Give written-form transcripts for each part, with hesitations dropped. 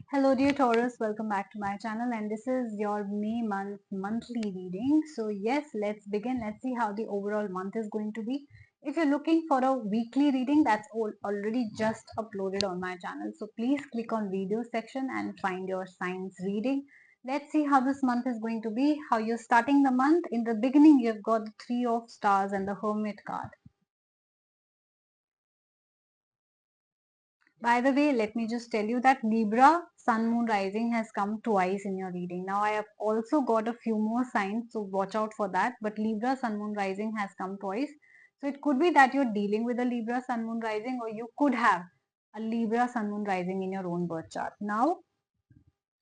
Hello dear Taurus, welcome back to my channel, and this is your May month monthly reading. So yes, let's begin. Let's see how the overall month is going to be. If you're looking for a weekly reading, that's already just uploaded on my channel. So please click on video section and find your signs reading. Let's see how this month is going to be, how you're starting the month. In the beginning, you've got the Three of Stars and the Hermit card. By the way, let me just tell you that Libra Sun Moon Rising has come twice in your reading. Now I have also got a few more signs, so watch out for that. But Libra Sun Moon Rising has come twice. So it could be that you're dealing with a Libra Sun Moon Rising, or you could have a Libra Sun Moon Rising in your own birth chart. Now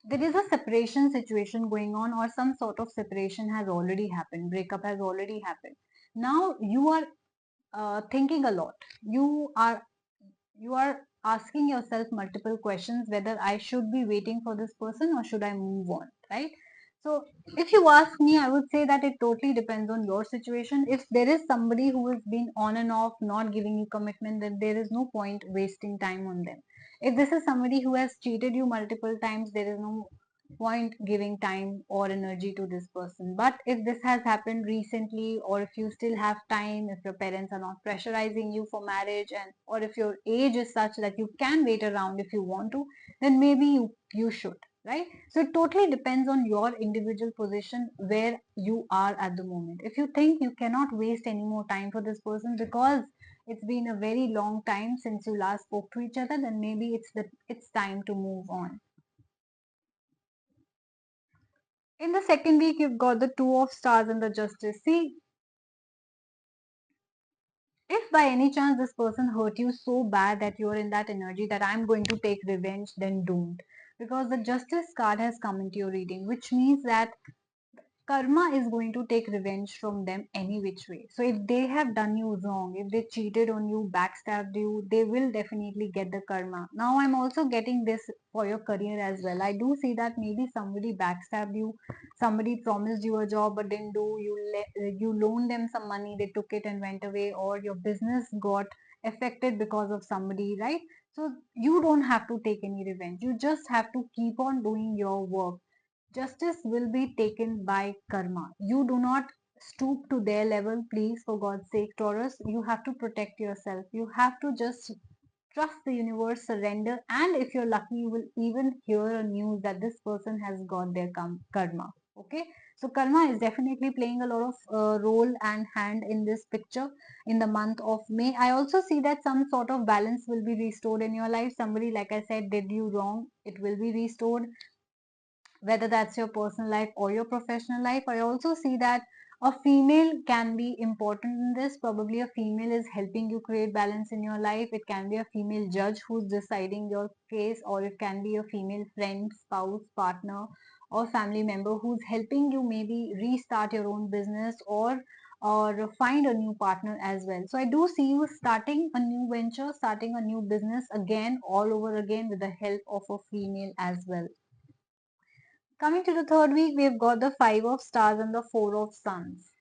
there is a separation situation going on, or some sort of separation has already happened, breakup has already happened. Now you are thinking a lot. You are asking yourself multiple questions whether I should be waiting for this person or should I move on, right? So if you ask me, I would say that it totally depends on your situation. If there is somebody who has been on and off, not giving you commitment, then there is no point wasting time on them. If this is somebody who has cheated you multiple times, there is no point giving time or energy to this person. But if this has happened recently, or if you still have time, if your parents are not pressurizing you for marriage, and or if your age is such that you can wait around if you want to, then maybe you should, right? So it totally depends on your individual position, where you are at the moment. If you think you cannot waste any more time for this person because it's been a very long time since you last spoke to each other, then maybe it's time to move on. In the second week, you've got the Two of Stars and the Justice. See, if by any chance this person hurt you so bad that you're in that energy that I'm going to take revenge, then don't. Because the Justice card has come into your reading, which means that karma is going to take revenge from them any which way. So if they have done you wrong, if they cheated on you, backstabbed you, they will definitely get the karma. Now I'm also getting this for your career as well. I do see that maybe somebody backstabbed you, somebody promised you a job but didn't do, you loaned them some money, they took it and went away, or your business got affected because of somebody, right? So you don't have to take any revenge. You just have to keep on doing your work. Justice will be taken by karma. You do not stoop to their level, please, for God's sake, Taurus. You have to protect yourself. You have to just trust the universe, surrender, and if you're lucky, you will even hear a news that this person has got their karma. Okay, so karma is definitely playing a lot of role and hand in this picture in the month of May. I also see that some sort of balance will be restored in your life. Somebody, like I said, did you wrong, it will be restored, whether that's your personal life or your professional life. I also see that a female can be important in this. Probably a female is helping you create balance in your life. It can be a female judge who's deciding your case, or it can be a female friend, spouse, partner, or family member who's helping you maybe restart your own business, or find a new partner as well. So I do see you starting a new venture, starting a new business again, all over again, with the help of a female as well. Coming to the third week, we've got the Five of Stars and the Four of Suns.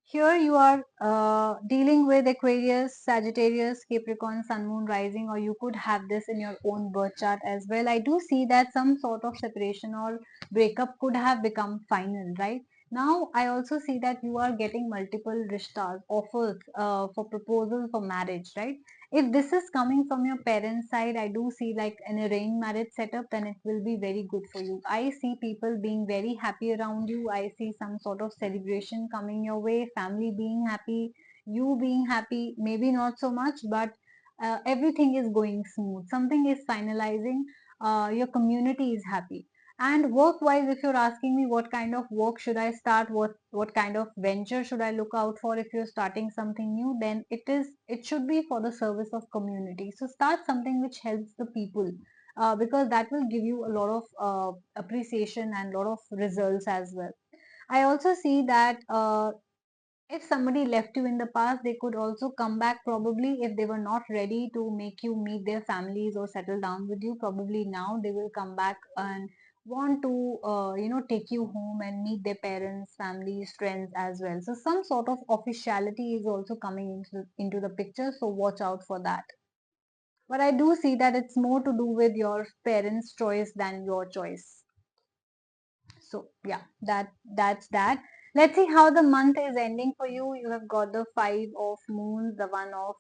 Here you are dealing with Aquarius, Sagittarius, Capricorn, Sun, Moon, Rising, or you could have this in your own birth chart as well. I do see that some sort of separation or breakup could have become final, right? Now, I also see that you are getting multiple rishtas, offers for proposal for marriage, right? If this is coming from your parents' side, I do see like an arranged marriage setup, then it will be very good for you. I see people being very happy around you. I see some sort of celebration coming your way, family being happy, you being happy, maybe not so much, but everything is going smooth. Something is finalizing. Your community is happy. And work wise, if you're asking me what kind of work should I start, what kind of venture should I look out for if you're starting something new, then it should be for the service of community. So start something which helps the people, because that will give you a lot of appreciation and a lot of results as well. I also see that if somebody left you in the past, they could also come back, probably if they were not ready to make you meet their families or settle down with you. Probably now they will come back and want to take you home and meet their parents, families, friends as well. So some sort of officiality is also coming into the picture, so watch out for that. But I do see that it's more to do with your parents' choice than your choice. So yeah, that's that. Let's see how the month is ending for you. You have got the five of moons, the one of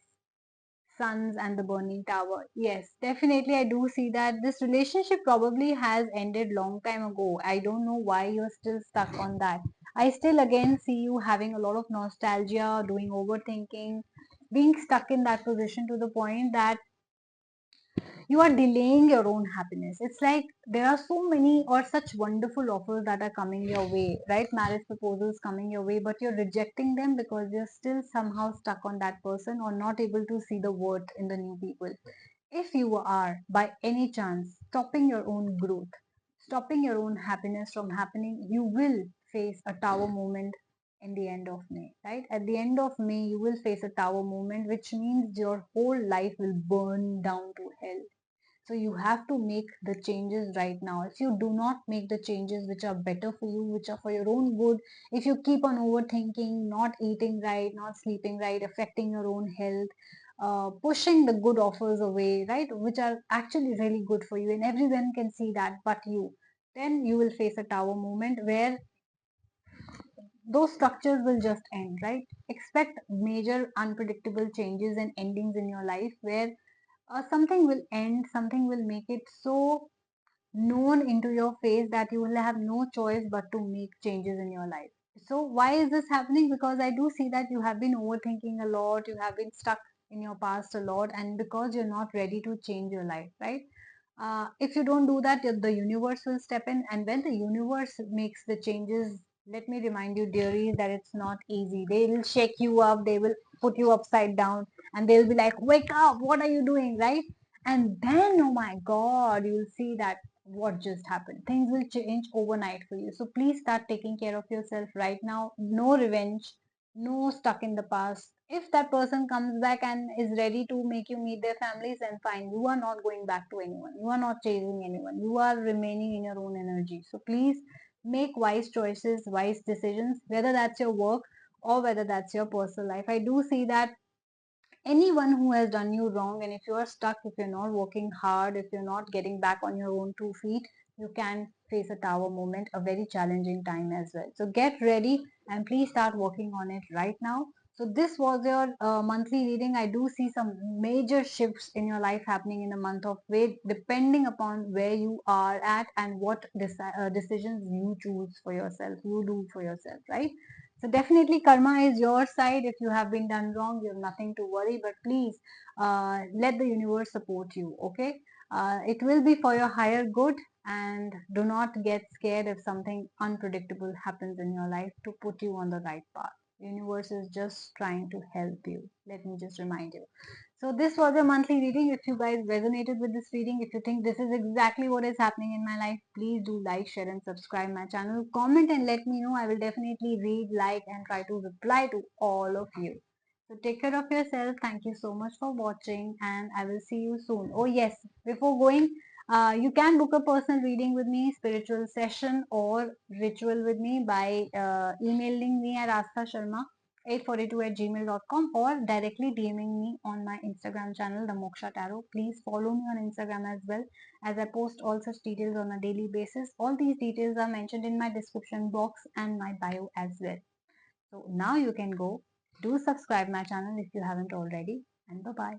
suns, and the burning tower. Yes, definitely I do see that this relationship probably has ended long time ago. I don't know why you're still stuck on that. I still again see you having a lot of nostalgia, doing overthinking, being stuck in that position to the point that you are delaying your own happiness. It's like there are so many or such wonderful offers that are coming your way, right? Marriage proposals coming your way, but you're rejecting them because you're still somehow stuck on that person or not able to see the worth in the new people. If you are by any chance stopping your own growth, stopping your own happiness from happening, you will face a tower moment in the end of May, right? At the end of May, you will face a tower moment, which means your whole life will burn down to hell. So you have to make the changes right now. If you do not make the changes which are better for you, which are for your own good, if you keep on overthinking, not eating right, not sleeping right, affecting your own health, pushing the good offers away, right, which are actually really good for you, and everyone can see that but you, then you will face a tower moment where those structures will just end, right? Expect major unpredictable changes and endings in your life where something will end, something will make it so known into your face that you will have no choice but to make changes in your life. So why is this happening? Because I do see that you have been overthinking a lot, you have been stuck in your past a lot, and because you're not ready to change your life, right? If you don't do that, the universe will step in, and when the universe makes the changes, let me remind you, dearies, that it's not easy. They will shake you up, they will put you upside down, and they'll be like, "Wake up! What are you doing?" Right? And then, oh my God, you'll see that what just happened. Things will change overnight for you. So please start taking care of yourself right now. No revenge, no stuck in the past. If that person comes back and is ready to make you meet their families, then fine. You are not going back to anyone. You are not chasing anyone. You are remaining in your own energy. So please make wise choices, wise decisions, whether that's your work or whether that's your personal life. I do see that anyone who has done you wrong, and if you are stuck, if you're not working hard, if you're not getting back on your own 2 feet, you can face a tower moment, a very challenging time as well. So get ready and please start working on it right now. So this was your monthly reading. I do see some major shifts in your life happening in the month of May, depending upon where you are at and what decisions you choose for yourself, you do for yourself, right? So definitely karma is your side. If you have been done wrong, you have nothing to worry, but please let the universe support you, okay? It will be for your higher good, and do not get scared if something unpredictable happens in your life to put you on the right path. Universe is just trying to help you. Let me just remind you. So this was a monthly reading. If you guys resonated with this reading, if you think this is exactly what is happening in my life, please do like, share and subscribe my channel. Comment and let me know. I will definitely read, like and try to reply to all of you. So take care of yourself. Thank you so much for watching and I will see you soon. Oh yes, before going, you can book a personal reading with me, spiritual session or ritual with me by emailing me at Astha Sharma 842@gmail.com or directly DMing me on my Instagram channel, The Moksha Tarot. Please follow me on Instagram as well, as I post all such details on a daily basis. All these details are mentioned in my description box and my bio as well. So now you can go, do subscribe my channel if you haven't already, and bye bye.